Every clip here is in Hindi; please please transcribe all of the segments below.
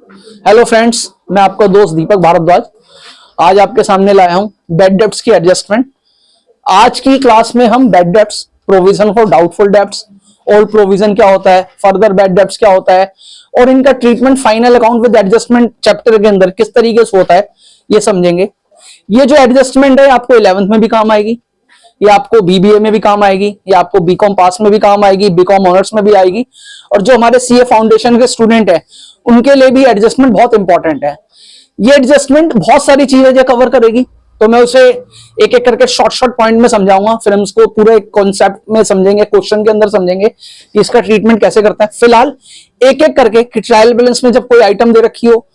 हेलो फ्रेंड्स, मैं आपका दोस्त दीपक भारद्वाज आज आपके सामने लाया हूं बैड डेब्ट्स की एडजस्टमेंट। आज की क्लास में हम bad debts, provision for doubtful debts, old provision क्या होता है, फर्दर बैड डेब्ट्स क्या होता है और इनका treatment final account with adjustment chapter के अंदर किस तरीके से होता है ये समझेंगे। ये जो एडजस्टमेंट है आपको 11th में भी काम आएगी, ये आपको बीबीए में भी काम आएगी, ये आपको बीकॉम पास में भी काम आएगी, बीकॉम ऑनर्स में भी आएगी और जो हमारे सीए फाउंडेशन के स्टूडेंट हैं उनके लिए भी एडजस्टमेंट बहुत इंपॉर्टेंट है। ये एडजस्टमेंट बहुत सारी चीजें कवर करेगी, तो मैं उसे एक एक करके शॉर्ट शॉर्ट पॉइंट में समझाऊंगा, फिर हम उसको पूरे कॉन्सेप्ट में समझेंगे, क्वेश्चन के अंदर समझेंगे कि इसका ट्रीटमेंट कैसे करता है। फिलहाल एक एक करके कि ट्रायल बैलेंस में जब कोई आइटम दे रखी हो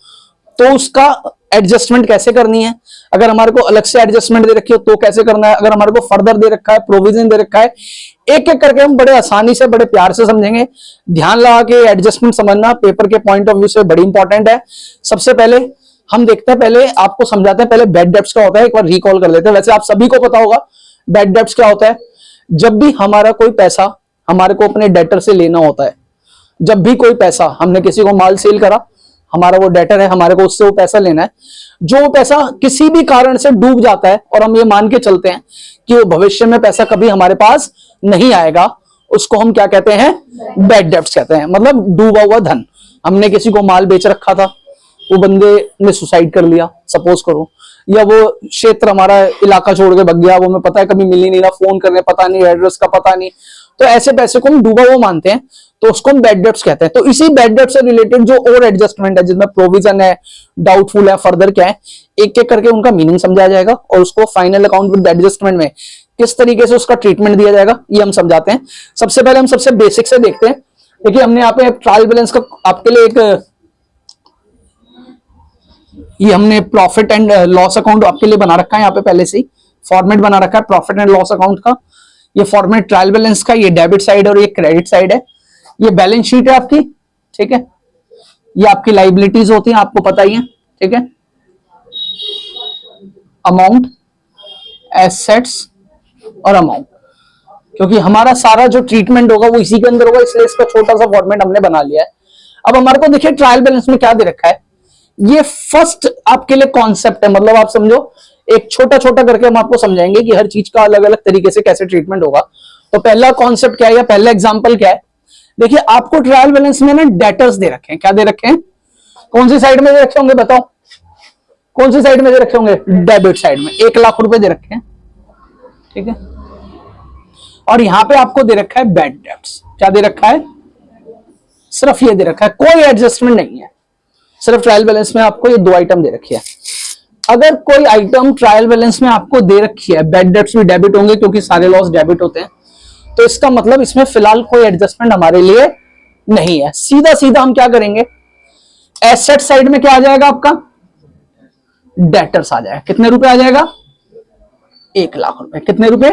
तो उसका एडजस्टमेंट कैसे करनी है, अगर हमारे को अलग से एडजस्टमेंट दे रखी हो तो कैसे करना है, अगर हमारे को फर्दर दे रखा है, प्रोविजन दे रखा है, एक एक करके हम बड़े आसानी से बड़े प्यार से समझेंगे। ध्यान लगा के एडजस्टमेंट समझना पेपर के पॉइंट ऑफ व्यू से बड़ी इंपॉर्टेंट है। सबसे पहले हम देखते हैं, पहले आपको समझाते हैं, पहले बैड डेब्ट्स क्या होता है एक बार रिकॉल कर लेते हैं। वैसे आप सभी को पता होगा बैड डेब्ट्स क्या होता है। जब भी हमारा कोई पैसा हमारे को अपने डेटर से लेना होता है, जब भी कोई पैसा हमने किसी को माल सेल करा, हमारा वो डेटर है, हमारे को उससे वो पैसा लेना है, जो वो पैसा किसी भी कारण से डूब जाता है और हम ये मान के चलते हैं कि वो भविष्य में पैसा कभी हमारे पास नहीं आएगा, उसको हम क्या कहते हैं, बैड डेब्ट्स कहते हैं। मतलब डूबा हुआ धन, हमने किसी को माल बेच रखा था, वो बंदे ने सुसाइड कर लिया सपोज करो, या वो क्षेत्र हमारा इलाका छोड़ के भग गया, वो हमें पता है कभी मिल ही नहीं रहा, फोन करने पता नहीं, एड्रेस का पता नहीं, तो ऐसे पैसे को हम डूबा हुआ मानते हैं, तो उसको हम बैड डेब्ट्स कहते हैं। तो इसी बैड डेब्ट से रिलेटेड जो और एडजस्टमेंट है जिसमें प्रोविजन है, डाउटफुल है, फर्दर क्या है, एक एक करके उनका मीनिंग समझाया जाएगा और उसको फाइनल अकाउंट विद एडजस्टमेंट में किस तरीके से उसका ट्रीटमेंट दिया जाएगा ये हम समझाते हैं। सबसे पहले हम सबसे बेसिक से देखते हैं। देखिए हमने यहाँ पे ट्रायल बैलेंस का आपके लिए एक ये हमने प्रॉफिट एंड लॉस अकाउंट आपके लिए बना रखा है, यहाँ पे पहले से ही फॉर्मेट बना रखा है प्रॉफिट एंड लॉस अकाउंट का। ये फॉर्मेट ट्रायल बैलेंस का, ये डेबिट साइड और ये क्रेडिट साइड है। ये बैलेंस शीट है आपकी, ठीक है। ये आपकी लाइबिलिटीज होती हैं, आपको पता ही है, ठीक है। अमाउंट, एसेट्स और अमाउंट, क्योंकि हमारा सारा जो ट्रीटमेंट होगा वो इसी के अंदर होगा, इसलिए इसका छोटा सा फॉर्मेट हमने बना लिया है। अब हमारे को देखिए ट्रायल बैलेंस में क्या दे रखा है, ये फर्स्ट आपके लिए कॉन्सेप्ट है, मतलब आप समझो एक छोटा छोटा करके हम आपको समझाएंगे कि हर चीज का अलग अलग तरीके से कैसे ट्रीटमेंट होगा। तो पहला कॉन्सेप्ट क्या है या पहला एग्जांपल क्या है, देखिए आपको ट्रायल बैलेंस में ना डेटर्स दे रखे हैं। क्या दे रखे हैं, कौन सी साइड में दे रखे होंगे बताओ, कौन सी साइड में दे रखे होंगे, डेबिट साइड में 1 लाख रुपए दे रखे हैं, ठीक है। और यहां पे आपको दे रखा है बैड डेब्ट्स। क्या दे रखा है, सिर्फ ये दे रखा है, कोई एडजस्टमेंट नहीं है, सिर्फ ट्रायल बैलेंस में आपको ये 2 आइटम दे रखी है। अगर कोई आइटम ट्रायल बैलेंस में आपको दे रखी है, बैड डेब्ट्स भी डेबिट होंगे क्योंकि सारे लॉस डेबिट होते हैं, तो इसका मतलब इसमें फिलहाल कोई एडजस्टमेंट हमारे लिए नहीं है। सीधा सीधा हम क्या करेंगे, एसेट साइड में क्या आ जाएगा आपका, डेटर्स आ जाएगा। कितने रुपए आ जाएगा, 1 लाख रुपए। कितने रुपए,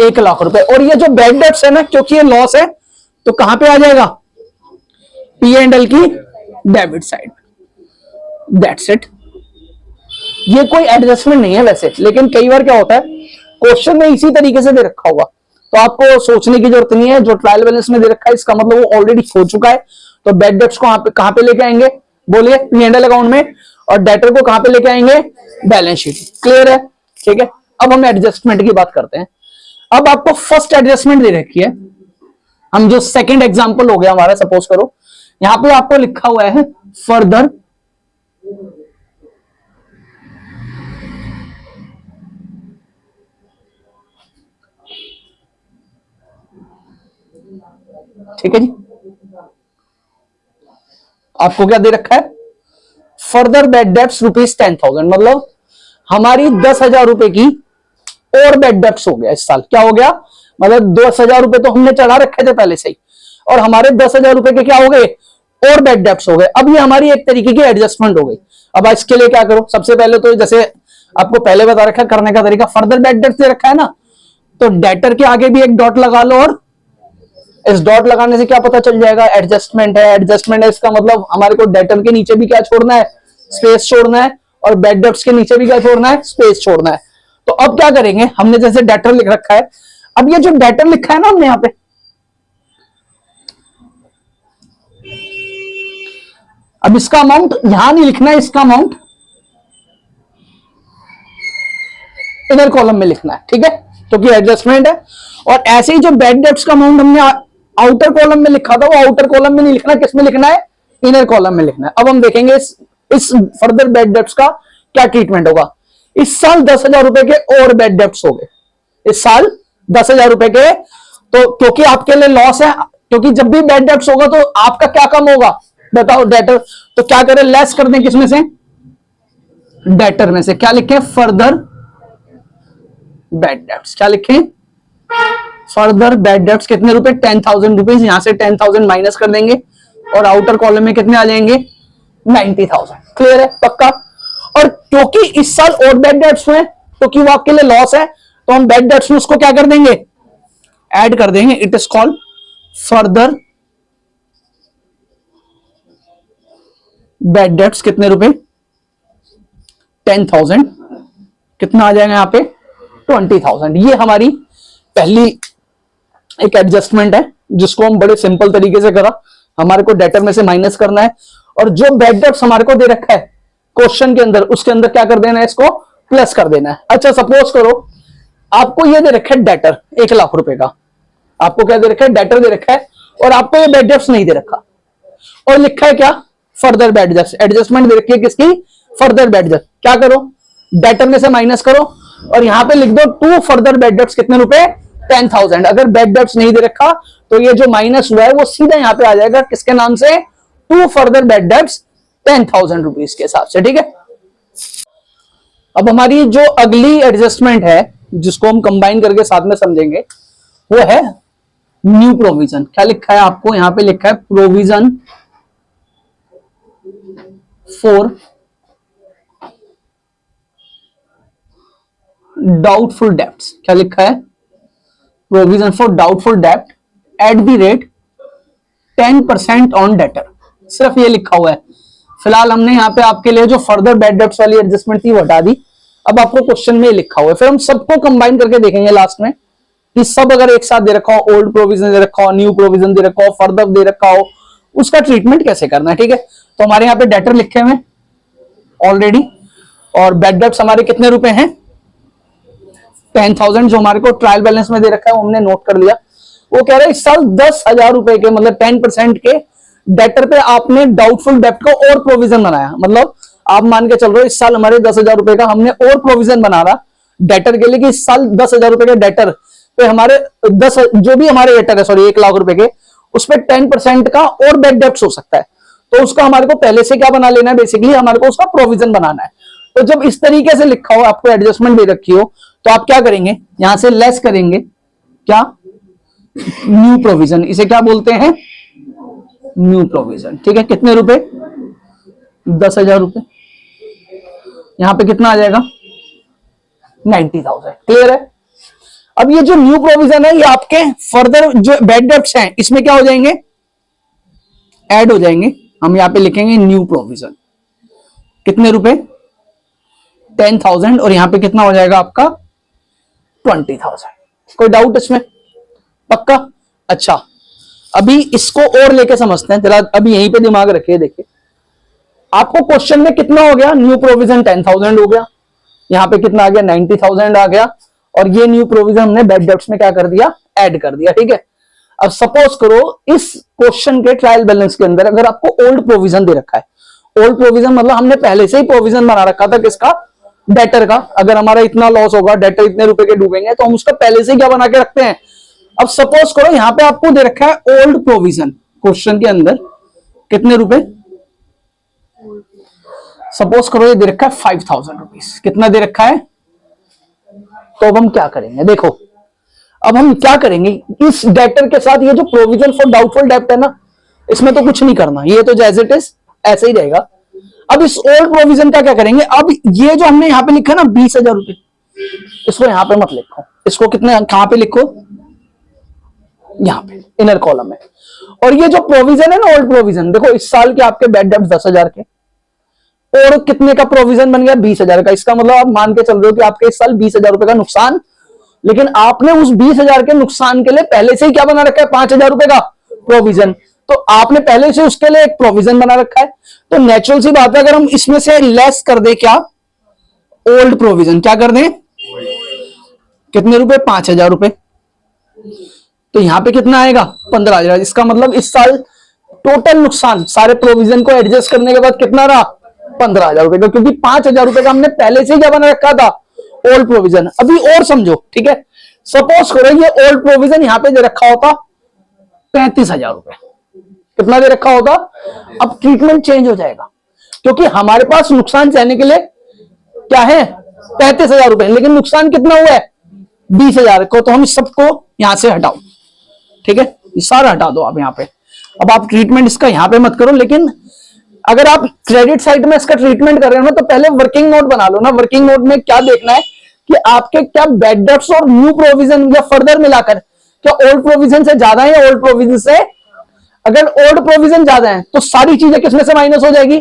1 लाख रुपए। और ये जो बैड डेब्ट्स है ना, क्योंकि ये लॉस है तो कहां पे आ जाएगा, पी एंड एल की डेबिट साइड। That's it. ये कोई एडजस्टमेंट नहीं है वैसे, लेकिन कई बार क्या होता है क्वेश्चन में इसी तरीके से दे रखा होगा, तो आपको सोचने की जरूरत नहीं है। जो ट्रायल बैलेंस में दे रखा है इसका मतलब वो ऑलरेडी हो चुका है। तो बैड डेब्ट्स को कहां पे लेके आएंगे, बोलिए, पी एंड एल अकाउंट में, और डेटर को कहां पे लेके आएंगे, बैलेंस शीट। क्लियर है, ठीक है। अब हम एडजस्टमेंट की बात करते हैं। अब आपको फर्स्ट एडजस्टमेंट दे रखी है, हम जो सेकंड एग्जांपल हो गया हमारा, सपोज करो यहां पे आपको लिखा हुआ है फर्दर ठीक है जी। आपको क्या दे रखा है, फर्दर बैड डेब्ट्स ₹10,000, मतलब हमारी 10,000 रुपए की और बैड डेब्ट्स हो गया इस साल। क्या हो गया, मतलब 10,000 रुपए तो हमने चढ़ा रखे थे पहले से ही, और हमारे 10,000 रुपए के क्या हो गए, और बैड डेब्ट्स हो गए। अब ये हमारी एक तरीके की एडजस्टमेंट हो गई। अब इसके लिए क्या करो, सबसे पहले तो जैसे आपको पहले बता रखा करने का तरीका, फर्दर बैड डेब्ट्स दे रखा है ना, तो डेटर के आगे भी एक डॉट लगा लो, और इस डॉट लगाने से क्या पता चल जाएगा, एडजस्टमेंट है। एडजस्टमेंट है इसका मतलब हमारे को डेटर के नीचे भी क्या छोड़ना है, स्पेस छोड़ना है, और बैड डेब्ट्स के नीचे भी क्या छोड़ना है, स्पेस छोड़ना है। तो अब क्या करेंगे, हमने जैसे डेटर लिख रखा है, अब ये जो डेटर लिखा है ना हमने यहाँ पे, अब इसका अमाउंट यहां नहीं लिखना है, इसका अमाउंट इनर कॉलम में लिखना है, ठीक है, क्योंकि एडजस्टमेंट है। और ऐसे ही जो बैड डेब्ट्स का अमाउंट हमने आउटर कॉलम में लिखा था, वो आउटर कॉलम में नहीं लिखना, किस में लिखना है, इनर कॉलम में लिखना है। अब हम देखेंगे इस फर्दर बैड डेब्ट्स का क्या ट्रीटमेंट होगा। इस साल 10,000 रुपए के और बैड डेब्ट्स हो गए, इस साल 10,000 रुपए के, तो क्योंकि आपके लिए लॉस है, क्योंकि जब भी बैड डेब्ट्स होगा तो आपका क्या कम होगा, बताओ, डेटर। तो क्या करें, लेस कर दें किसमें से, डेटर में से। क्या लिखें, फर्दर बैड डेब्ट्स। क्या लिखें, फर्दर बैड डेब्ट्स। कितने रुपए, 10,000 रुपीज। यहां से 10,000 माइनस कर देंगे और आउटर कॉलम में कितने आ जाएंगे, 90,000। क्लियर है, पक्का। और क्योंकि इस साल और बैड डेब्ट्स हुए, क्योंकि वो आपके लिए लॉस है, तो हम बैड डेब्ट्स में उसको क्या कर देंगे, ऐड कर देंगे। It is called further bad debts. कितने रुपए, 10,000। कितना आ जाएगा यहां पे, 20,000। ये हमारी पहली एक एडजस्टमेंट है, जिसको हम बड़े सिंपल तरीके से करा। हमारे को डेटर में से माइनस करना है, और जो बैड डेब्ट्स हमारे को दे रखा है क्वेश्चन के अंदर, उसके अंदर क्या कर देना है, इसको प्लस कर देना है। अच्छा, सपोज करो आपको ये दे रखा है डेटर 1,00,000 रुपए का, आपको क्या दे रखा है, डेटर दे रखा है, और आपको ये बैड डेब्ट्स नहीं दे रखा, और लिखा है क्या, फर्दर बैड डेब्ट्स। एडजस्टमेंट दे रखी है किसकी, फर्दर बैड डेब्ट्स। क्या करो, डेटर में से माइनस करो, और यहां पे लिख दो टू फर्दर बैड डेब्ट्स। कितने रुपए, 10,000। अगर बैड डेब्ट्स नहीं दे रखा तो ये जो माइनस हुआ है वो सीधा यहां पे आ जाएगा, किसके नाम से, to further bad debts 10,000 rupees के हिसाब से, ठीक है। अब हमारी जो अगली एडजस्टमेंट है, जिसको हम कंबाइन करके साथ में समझेंगे, वो है न्यू प्रोविजन। क्या लिखा है आपको, यहां पे लिखा है प्रोविजन फॉर डाउटफुल डेब्ट्स। क्या लिखा है, प्रोविजन फॉर डाउटफुल डेब्ट at the rate 10% on debtor. सिर्फ ये लिखा हुआ है। फिलहाल हमने यहाँ पे आपके लिए जो फर्दर बैड डेब्ट्स वाली एडजस्टमेंट थी वो हटा दी। अब आपको क्वेश्चन में लिखा हुआ है, फिर हम सबको कंबाइन करके देखेंगे लास्ट में कि सब अगर एक साथ दे रखा हो, ओल्ड प्रोविजन दे रखा हो, न्यू प्रोविजन दे रखा हो, फर्दर दे रखा हो, उसका ट्रीटमेंट कैसे करना है, ठीक है। तो हमारे यहाँ पे डेटर लिखे हुए ऑलरेडी, और बैड डेब्ट्स हमारे कितने रुपए हैं, 10,000, जो हमारे को ट्रायल बैलेंस में दे रखा है वो हमने नोट कर लिया। वो कह रहा है इस साल 10,000 रुपए के, मतलब 10% के डेटर पे आपने डाउटफुल डेब्ट को और प्रोविजन बनाया। मतलब आप मान के चल रहे हो इस साल हमारे 10,000 रुपए का हमने और प्रोविजन बना रहा डेटर के लिए, कि इस साल 10,000 रुपए के डेटर पे हमारे 10 जो भी हमारे डेटर है, सॉरी 1,00,000 रुपए के, उस पर 10% का और बैड डेब्ट्स हो सकता है। तो उसका हमारे को पहले से क्या बना लेना है, बेसिकली हमारे को उसका प्रोविजन बनाना है। तो जब इस तरीके से लिखा हो, आपको एडजस्टमेंट दे रखी हो, तो आप क्या करेंगे, यहां से लेस करेंगे, क्या, न्यू प्रोविजन। इसे क्या बोलते हैं, न्यू प्रोविजन, ठीक है। कितने रुपए, 10,000 रुपए। यहां पे कितना आ जाएगा, 90,000। क्लियर है। अब ये जो न्यू प्रोविजन है, ये आपके फर्दर जो बैड डेब्ट्स हैं इसमें क्या हो जाएंगे, ऐड हो जाएंगे। हम यहां पे लिखेंगे न्यू प्रोविजन। कितने रुपए, 10,000, और यहां पे कितना हो जाएगा आपका, 20,000। कोई डाउट इसमें, पक्का। अच्छा, अभी इसको और लेके समझते हैं जरा। अभी यहीं पे दिमाग रखिए, देखिए आपको क्वेश्चन में कितना हो गया, न्यू प्रोविजन 10,000 हो गया, यहां पे कितना आ गया, 90,000 आ गया, और ये न्यू प्रोविजन हमने बैड डेब्ट्स में क्या कर दिया, ऐड कर दिया, ठीक है। अब सपोज करो इस क्वेश्चन के ट्रायल बैलेंस के अंदर अगर आपको ओल्ड प्रोविजन दे रखा है, ओल्ड प्रोविजन मतलब हमने पहले से ही प्रोविजन बना रखा था किसका, डेटर का। अगर हमारा इतना लॉस होगा, डेटर इतने रुपए के डूबेंगे, तो हम उसका पहले से क्या बना के रखते हैं। अब सपोज करो यहां पे आपको दे रखा है ओल्ड प्रोविजन क्वेश्चन के अंदर कितने रुपए, सपोज करो ये दे रखा है 5,000 रुपीज। कितना दे रखा है, तो अब हम क्या करेंगे, देखो अब हम क्या करेंगे, इस डेटर के साथ ये जो प्रोविजन फॉर डाउटफुल डेब्ट है ना, इसमें तो कुछ नहीं करना, ये तो एज इट इज ऐसे ही रहेगा। अब इस ओल्ड प्रोविजन का क्या करेंगे, अब ये जो हमने यहां पे लिखा ना 20,000 रुपए, इसको यहां पे मत लिखो, इसको कितने कहां पे लिखो, यहां पे इनर कॉलम में। और ये जो प्रोविजन है ना ओल्ड प्रोविजन, देखो इस साल के आपके बैड डेब्ट 10,000 के, और कितने का प्रोविजन बन गया, 20,000 का। इसका मतलब आप मान के चल रहे हो कि आपके इस साल 20,000 रुपए का नुकसान, लेकिन आपने उस 20,000 के नुकसान के लिए पहले से ही क्या बना रखा है, 5,000 रुपए का प्रोविजन। तो आपने पहले से उसके लिए एक प्रोविजन बना रखा है, तो नेचुरल सी बात है अगर हम इसमें से लेस कर दे क्या, ओल्ड प्रोविजन, क्या कर दें, कितने रुपए, 5,000 रुपए, तो यहां पे कितना आएगा, 15,000। इसका मतलब इस साल टोटल नुकसान सारे प्रोविजन को एडजस्ट करने के बाद कितना रहा, 15,000 रुपए का, क्योंकि 5,000 रुपए का हमने पहले से ही क्या बना रखा था, ओल्ड प्रोविजन। अभी और समझो, ठीक है, सपोज करो ये ओल्ड प्रोविजन यहां पे दे रखा होता 35,000 रुपए, कितना दे रखा होता, अब ट्रीटमेंट चेंज हो जाएगा, क्योंकि हमारे पास नुकसान सहने के लिए क्या है, 35,000 रुपए, लेकिन नुकसान कितना हुआ है, 20,000 को, तो हम इस सबको यहां से हटाओ, ठीक है, ये सारा हटा दो आप यहां पे। अब आप ट्रीटमेंट इसका यहां पे मत करो, लेकिन अगर आप क्रेडिट साइड में इसका ट्रीटमेंट कर रहे हो ना, तो पहले वर्किंग नोट बना लो ना। वर्किंग नोट में क्या देखना है कि आपके क्या बैड डेब्ट्स और न्यू प्रोविजन या फर्दर मिलाकर क्या ओल्ड प्रोविजन से ज्यादा है या ओल्ड प्रोविजन से, अगर ओल्ड प्रोविजन ज्यादा है तो सारी चीजें किसमें से माइनस हो जाएगी,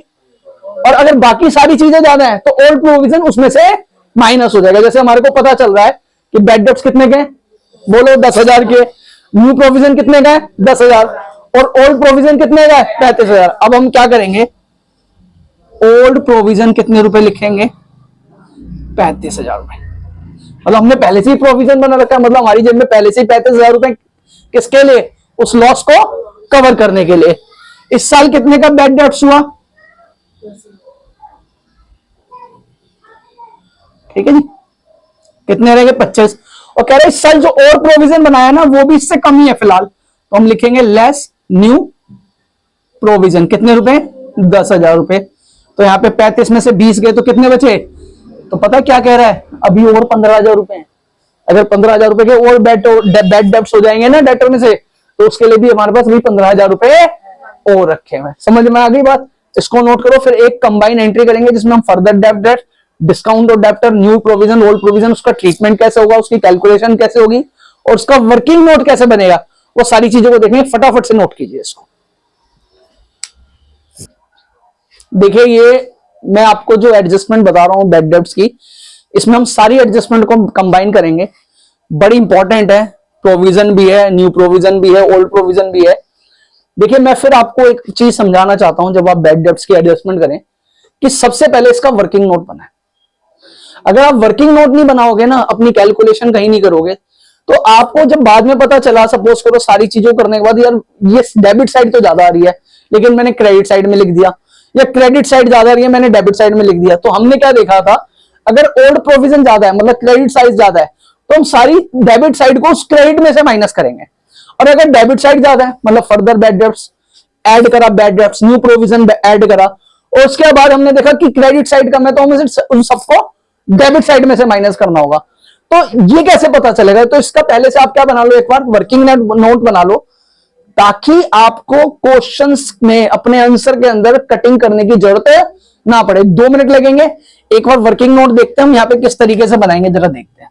और अगर बाकी सारी चीजें ज्यादा है तो ओल्ड प्रोविजन उसमें से माइनस हो जाएगा। जैसे हमारे को पता चल रहा है कि बैड डेब्ट्स कितने के, बोलो 10,000 के, न्यू प्रोविजन कितने का है 10,000, और ओल्ड प्रोविजन कितने का है 35,000। अब हम क्या करेंगे, ओल्ड प्रोविजन कितने रुपए लिखेंगे, 35,000 रुपए, मतलब हमने पहले से ही प्रोविजन बना रखा है, मतलब हमारी जेब में पहले से ही 35,000 रुपए किसके लिए, उस लॉस को कवर करने के लिए। इस साल कितने का बैड डेब्ट्स हुआ, ठीक है जी, कितने रहेंगे 25, और कह रहे इस साल जो और प्रोविजन बनाया ना वो भी इससे कम ही है फिलहाल, तो हम लिखेंगे लेस न्यू प्रोविजन, कितने रुपए, 10,000 रुपए। तो यहाँ पे 35 में से 20 गए तो कितने बचे, तो पता क्या कह रहा है, अभी और 15,000 रुपए हैं। अगर 15,000 रुपए के और बैड डेब्ट्स हो जाएंगे ना डेटर में से, तो उसके लिए भी हमारे पास भी 15,000 रुपए और रखे हुए। समझ में आ गई बात, इसको नोट करो। फिर एक कंबाइन एंट्री करेंगे जिसमें हम फर्दर डेब्ट, डिस्काउंट और debtor, new provision, old provision, उसका ट्रीटमेंट कैसे होगा, उसकी कैलकुलेशन कैसे होगी, और उसका वर्किंग नोट कैसे बनेगा, वो सारी चीजों को देखेंगे। फटाफट से नोट कीजिए इसको। देखिए ये मैं आपको जो एडजस्टमेंट बता रहा हूं बैड डेब्ट्स की, इसमें हम सारी एडजस्टमेंट को कंबाइन करेंगे। बड़ी इंपॉर्टेंट है, प्रोविजन भी है, न्यू प्रोविजन भी है, ओल्ड प्रोविजन भी है। देखिए मैं फिर आपको एक चीज समझाना चाहता हूं, जब आप बैड डेब्ट्स की एडजस्टमेंट करें, कि सबसे पहले इसका वर्किंग नोट बनाए। अगर आप वर्किंग नोट नहीं बनाओगे ना, अपनी कैलकुलेशन कहीं नहीं करोगे, तो आपको जब बाद में पता चला, सपोज करो सारी चीजों करने के बाद, यार ये डेबिट साइड तो ज्यादा आ रही है लेकिन मैंने क्रेडिट साइड में लिख दिया, या क्रेडिट साइड ज्यादा आ रही है मैंने डेबिट साइड में लिख दिया, तो हमने क्या देखा था, अगर ओल्ड प्रोविजन ज्यादा है मतलब क्रेडिट साइड ज्यादा है, तो हम सारी डेबिट साइड को उस क्रेडिट में से माइनस करेंगे। और अगर डेबिट साइड ज्यादा है मतलब फर्दर बैड डेब्ट्स ऐड करा, bad debts new provision add करा, और उसके बाद हमने देखा कि क्रेडिट साइड कम है, तो हमें उन सबको डेबिट साइड में से माइनस करना होगा। तो ये कैसे पता चलेगा, तो इसका पहले से आप क्या बना लो, एक बार वर्किंग नोट बना लो, ताकि आपको क्वेश्चंस में अपने आंसर के अंदर कटिंग करने की जरूरत ना पड़े। 2 मिनट लगेंगे, एक बार वर्किंग नोट देखते हैं हम यहाँ पे किस तरीके से बनाएंगे, जरा देखते हैं।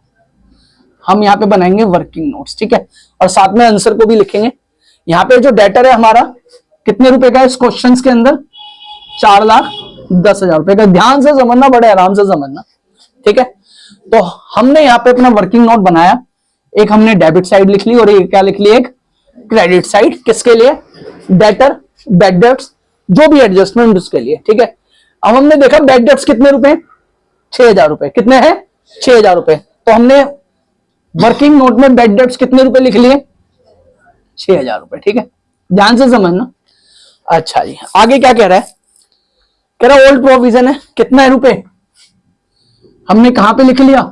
हम यहाँ पे बनाएंगे वर्किंग नोट्स, ठीक है, और साथ में आंसर को भी लिखेंगे। यहाँ पे जो डेटर है हमारा कितने रुपए का है इस क्वेश्चन के अंदर, 4,10,000 रुपए का। ध्यान से समझना, बड़े आराम से समझना, ठीक है। तो हमने यहाँ पे अपना वर्किंग नोट बनाया, एक हमने डेबिट साइड लिख ली और एक क्या लिख ली, एक क्रेडिट साइड, किसके लिए, डेटर, बैड डेब्ट्स, जो भी एडजस्टमेंट उसके लिए, ठीक है। अब हमने देखा बैड डेब्ट्स कितने रुपए, 6,000 रुपए, कितने हैं 6,000 रुपए, तो हमने वर्किंग नोट में बैड डेब्ट्स कितने रुपए लिख लिए, 6,000 रुपए, ठीक है, ध्यान से समझना। अच्छा जी, आगे क्या कह रहा है, कह रहा ओल्ड प्रोविजन है, कितना है रुपए, हमने कहां पे लिख लिया,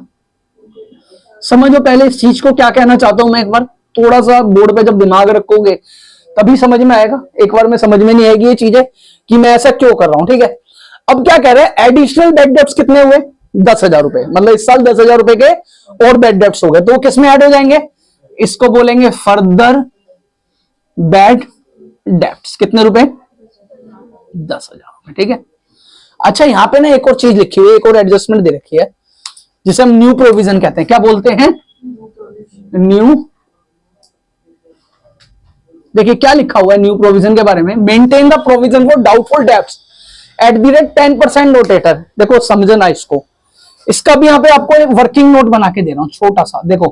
समझो पहले इस चीज को क्या कहना चाहता हूं मैं, एक बार थोड़ा सा बोर्ड पे जब दिमाग रखोगे तभी समझ में आएगा, एक बार में समझ में नहीं आएगी ये चीजें कि मैं ऐसा क्यों कर रहा हूं, ठीक है। अब क्या कह रहे हैं, एडिशनल बैड डेब्ट्स कितने हुए, 10,000 रुपए, मतलब इस साल 10,000 रुपए के और बैड डेब्ट्स हो गए, तो वो किस में ऐड हो जाएंगे, इसको बोलेंगे फर्दर बैड डेब्ट्स, कितने रुपए, 10,000 रुपए, ठीक है। अच्छा यहां पे ना एक और चीज लिखी हुई है, एक और एडजस्टमेंट दे रखी है, जिसे हम न्यू प्रोविजन कहते हैं। क्या बोलते हैं, न्यू, देखिए क्या लिखा हुआ है न्यू प्रोविजन के बारे में, maintain the provision for doubtful debts at the rate 10% नोटेटर। देखो समझना इसको, इसका भी यहां पे आपको एक वर्किंग नोट बना के दे रहा हूं छोटा सा। देखो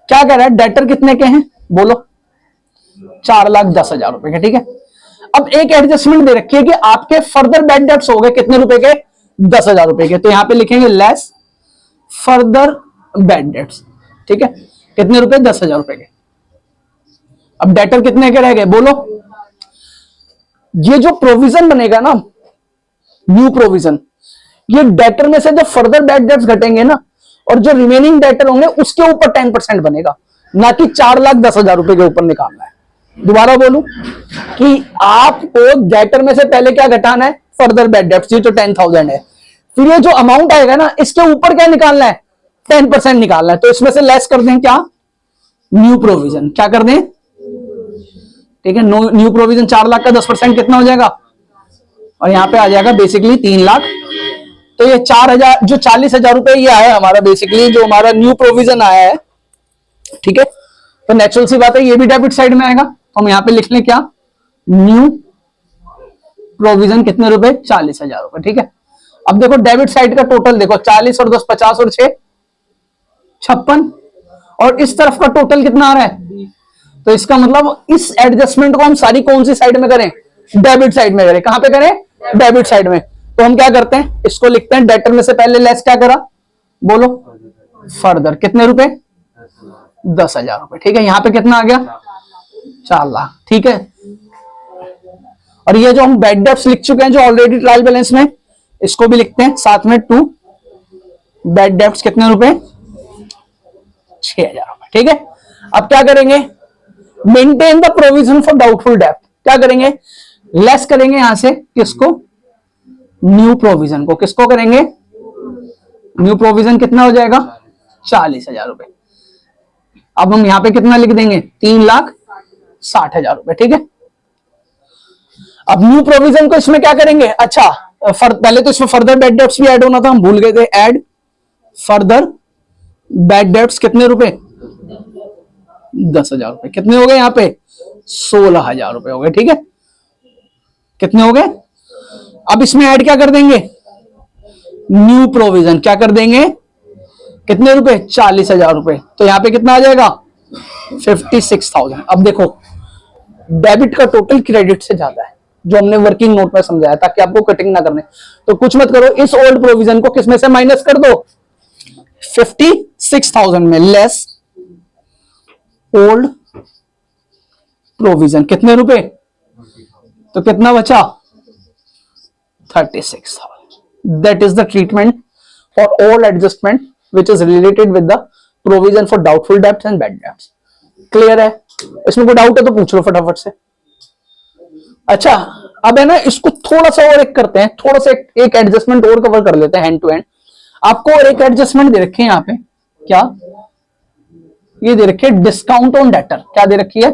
क्या कह रहा है, डेटर कितने के हैं बोलो, 4,10,000 रुपए के, ठीक है। अब एक एडजस्टमेंट दे रखी है कि आपके फर्दर बैड डेट्स हो गए कितने रुपए के, 10,000 रुपए के, तो यहां पे लिखेंगे लेस फर्दर बैड डेट्स, ठीक है। कितने रुपए, 10,000 रुपए के। अब डेटर कितने के रह गए बोलो। ये जो प्रोविजन बनेगा ना, न्यू प्रोविजन, ये डेटर में से जो फर्दर बैड डेट्स घटेंगे ना, और जो रिमेनिंग डेटर होंगे उसके ऊपर 10% बनेगा, ना कि 4,10,000 रुपए के ऊपर निकालना है। दोबारा बोलूं कि आपको डेटर में से पहले क्या घटाना है, फर्दर बैड डेट्स, ये जो 10,000 है, फिर ये जो अमाउंट आएगा ना इसके ऊपर क्या निकालना है, 10% निकालना है। तो इसमें से लेस कर दें क्या, न्यू प्रोविजन, क्या कर दें, ठीक है। न्यू प्रोविजन 4 लाख का 10% कितना हो जाएगा, और यहां पे आ जाएगा बेसिकली 3 लाख। तो ये 4,000 जो 40,000 रुपए ये आया हमारा, बेसिकली जो हमारा न्यू प्रोविजन आया है, ठीक है। तो नेचुरल सी बात है ये भी डेबिट साइड में आएगा, तो हम यहां पे लिख लें क्या, न्यू प्रोविजन कितने रुपए, 40,000 रुपए, ठीक है। अब देखो डेबिट साइड का टोटल देखो, 40 और 10 50 और 6 56, और इस तरफ का टोटल कितना आ रहा है। तो इसका मतलब इस एडजस्टमेंट को हम सारी कौन सी साइड में करें, डेबिट साइड में करें। कहां पे करें, डेबिट साइड में। तो हम क्या करते हैं, इसको लिखते हैं डेटर में से पहले लेस क्या करा बोलो, फर्दर कितने रुपए, 10,000 रुपए, ठीक है। यहां पे कितना आ गया, 4 लाख, ठीक है। और ये जो हम बैड डेट्स लिख चुके हैं जो ऑलरेडी ट्रायल बैलेंस में, इसको भी लिखते हैं साथ में, टू बैड डेट्स कितने रुपए, 6,000 रुपए, ठीक है। अब क्या करेंगे, maintain the provision for doubtful डेब्ट, क्या करेंगे, लेस करेंगे यहां से किसको, न्यू प्रोविजन को। किसको करेंगे, न्यू प्रोविजन कितना हो जाएगा, 40,000 रुपए। अब हम यहां पे कितना लिख देंगे, 3,60,000 रुपए, ठीक है। अब न्यू प्रोविजन को इसमें क्या करेंगे, अच्छा पहले तो इसमें फर्दर बैड डेट्स भी ऐड होना था, हम भूल गए थे, ऐड फर्दर बैड डेट्स कितने रुपए, 10,000 रुपए, कितने हो गए यहां पे, 16,000 रुपए हो गए, ठीक है। कितने हो गए, अब इसमें ऐड क्या कर देंगे, न्यू प्रोविजन, क्या कर देंगे, कितने रुपए, 40,000 रुपए। तो यहां पे कितना आ जाएगा, 56,000। अब देखो डेबिट का टोटल क्रेडिट से ज्यादा है, जो हमने वर्किंग नोट में समझाया ताकि आपको कटिंग ना करने, तो कुछ मत करो, इस ओल्ड प्रोविजन को किसमें से माइनस कर दो, 56,000 में लेस ओल्ड प्रोविजन कितने रुपए, तो कितना बचा, 36,000। That is the treatment for all adjustment which is related with the provision for doubtful debts and bad debts. Clear है, इसमें कोई डाउट है तो पूछ लो फटाफट से। अच्छा अब है ना, इसको थोड़ा सा और एक करते हैं, थोड़ा सा एक एडजस्टमेंट और कवर कर लेते हैं हैंड टू हैंड। आपको और एक एडजस्टमेंट दे रखी है यहाँ पे, क्या ये दे रखी है, डिस्काउंट ऑन डेटर। क्या दे रखी है,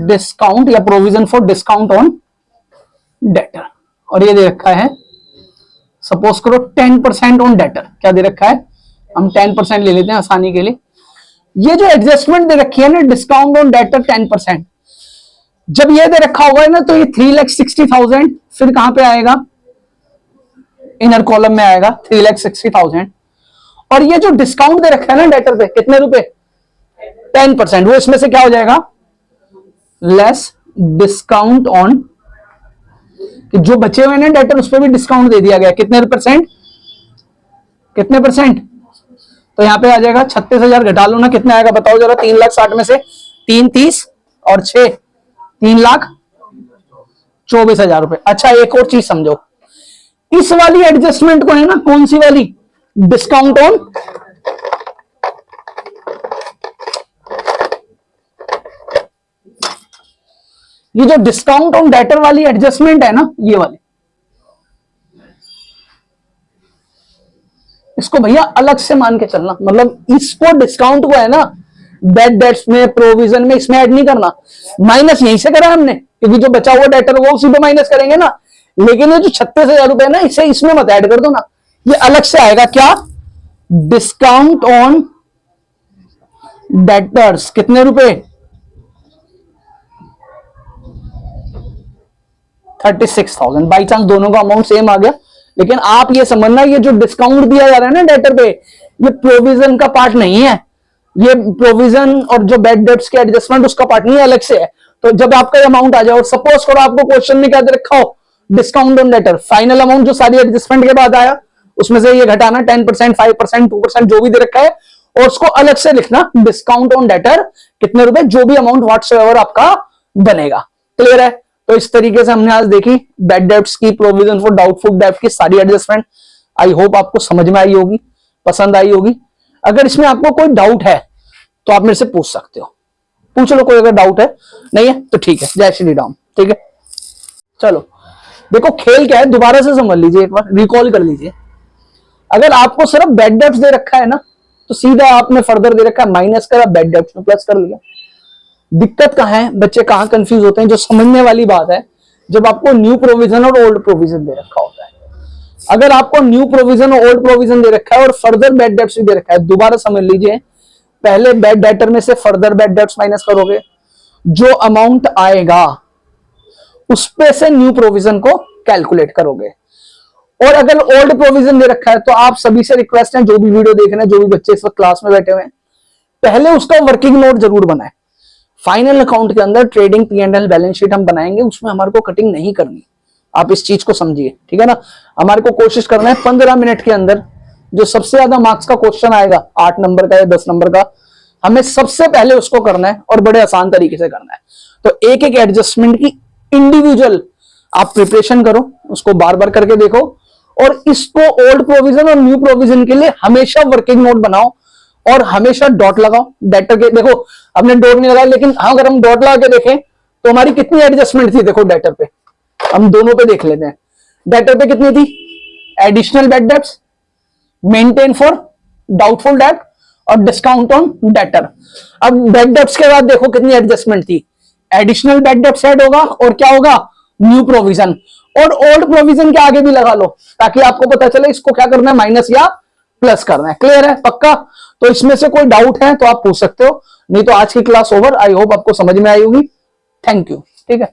डिस्काउंट या provision for discount on debtor. और ये दे रखा है, सपोज करो 10% ऑन डेटर। क्या दे रखा है, हम 10% ले लेते हैं आसानी के लिए। ये जो एडजस्टमेंट दे रखी है ना, डिस्काउंट ऑन डेटर 10%, जब ये दे रखा होगा ना तो ये 3,60,000 फिर कहां पे आएगा, इनर कॉलम में आएगा 3,60,000। और ये जो डिस्काउंट दे रखा है ना डेटर पे कितने रुपए, 10%, वो इसमें से क्या हो जाएगा, लेस डिस्काउंट ऑन, कि जो बचे हुए ना डेटर उस पर भी डिस्काउंट दे दिया गया, कितने परसेंट, कितने परसेंट। तो यहां पे आ जाएगा 36,000 घटा लो ना, कितना आएगा बताओ जरा, 3,60,000 में से 3,30 और 6 3,24,000 रुपए। अच्छा एक और चीज समझो, इस वाली एडजस्टमेंट को है ना, कौन सी वाली, डिस्काउंट ऑन, ये जो डिस्काउंट ऑन डेटर वाली एडजस्टमेंट है ना, ये वाली, इसको भैया अलग से मान के चलना। मतलब इसको डिस्काउंट को है ना बैड डेट्स में, प्रोविजन में, इसमें ऐड नहीं करना, माइनस यहीं से करा हमने, क्योंकि जो बचा हुआ डेटर होगा उसी पे माइनस करेंगे ना। लेकिन ये जो 36,000 रुपए है ना, इसे इसमें मत ऐड कर दो ना, ये अलग से आएगा। क्या, डिस्काउंट ऑन डेटर्स कितने रुपए, 36,000। बाई चांस दोनों का अमाउंट सेम आ गया, लेकिन आप ये समझना, ये जो डिस्काउंट दिया जा रहा है ना डेटर पे, ये प्रोविजन का पार्ट नहीं है, ये प्रोविजन और जो बैड डेट्स के एडजस्टमेंट उसका पार्ट नहीं अलग से है। तो जब आपका अमाउंट आ जाए और सपोज करो आपको क्वेश्चन में क्या दे रखा हो, discount on debtor, final amount जो सारी एडजस्टमेंट के बाद आया उसमें से ये घटाना 10%, 5%, 2% जो भी दे रखा है, और उसको अलग से लिखना डिस्काउंट ऑन डेटर कितने रुपए, जो भी अमाउंट व्हाटसोएवर आपका बनेगा। क्लियर है? तो इस तरीके से हमने आज देखी बैड डेट्स की, प्रोविजन फॉर डाउटफुल डेट की सारी एडजस्टमेंट। आई होप आपको समझ में आई होगी, पसंद आई होगी। अगर इसमें आपको कोई डाउट है तो आप मेरे से पूछ सकते हो, पूछ लो कोई अगर डाउट है, नहीं है तो ठीक है, जय श्री राम। ठीक है, चलो देखो खेल क्या है, दोबारा से समझ लीजिए, एक बार रिकॉल कर लीजिए। अगर आपको सिर्फ बैड डेट्स दे रखा है ना, तो सीधा आपने फर्दर दे रखा है माइनस करा, बैड डेट्स में प्लस कर लिया। दिक्कत कहां है, बच्चे कहां कंफ्यूज होते हैं, जो समझने वाली बात है, जब आपको न्यू प्रोविजन और ओल्ड प्रोविजन दे रखा होता है। अगर आपको न्यू प्रोविजन और ओल्ड प्रोविजन दे रखा है और फर्दर बैड डेट्स भी दे रखा है, दोबारा समझ लीजिए, पहले बैड डेटर में से फर्दर बैड डेट्स माइनस करोगे, जो अमाउंट आएगा उस पे से न्यू प्रोविजन को कैलकुलेट करोगे। और अगर ओल्ड प्रोविजन दे रखा है तो आप सभी से रिक्वेस्ट है, जो भी वीडियो देख रहे हैं, जो भी बच्चे इस वक्त क्लास में बैठे हुए हैं, पहले उसका वर्किंग नोट जरूर बनाए। फाइनल अकाउंट के अंदर ट्रेडिंग P&L बैलेंस शीट हम बनाएंगे, उसमें हमारे को कटिंग नहीं करनी, आप इस चीज को समझिए। ठीक है ना, हमारे को कोशिश करना है 15 मिनट के अंदर जो सबसे ज्यादा मार्क्स का क्वेश्चन आएगा, 8 नंबर का या 10 नंबर का, हमें सबसे पहले उसको करना है और बड़े आसान तरीके से करना है। तो एक एक एडजस्टमेंट की इंडिविजुअल आप प्रिपरेशन करो, उसको बार बार करके देखो, और इसको ओल्ड प्रोविजन और न्यू प्रोविजन के लिए हमेशा वर्किंग नोट बनाओ और हमेशा डॉट लगाओ। डेटर के देखो हमने डॉट नहीं लगाया, लेकिन हाँ अगर हम डॉट लगा के देखें तो हमारी कितनी एडजस्टमेंट थी, देखो डेटर पे, हम दोनों पे देख लेते हैं। डेटर पे कितनी थी, additional bad debts, maintain for doubtful debt और डिस्काउंट ऑन डेटर। अब बैड डेट्स के बाद देखो कितनी एडजस्टमेंट थी, एडिशनल बैड डेट्स ऐड होगा और क्या होगा, न्यू प्रोविजन, और ओल्ड प्रोविजन के आगे भी लगा लो ताकि आपको पता चले इसको क्या करना है, माइनस या प्लस करना है। क्लियर है, पक्का? तो इसमें से कोई डाउट है तो आप पूछ सकते हो, नहीं तो आज की क्लास ओवर। आई होप आपको समझ में आई होगी। Thank you. ठीक है।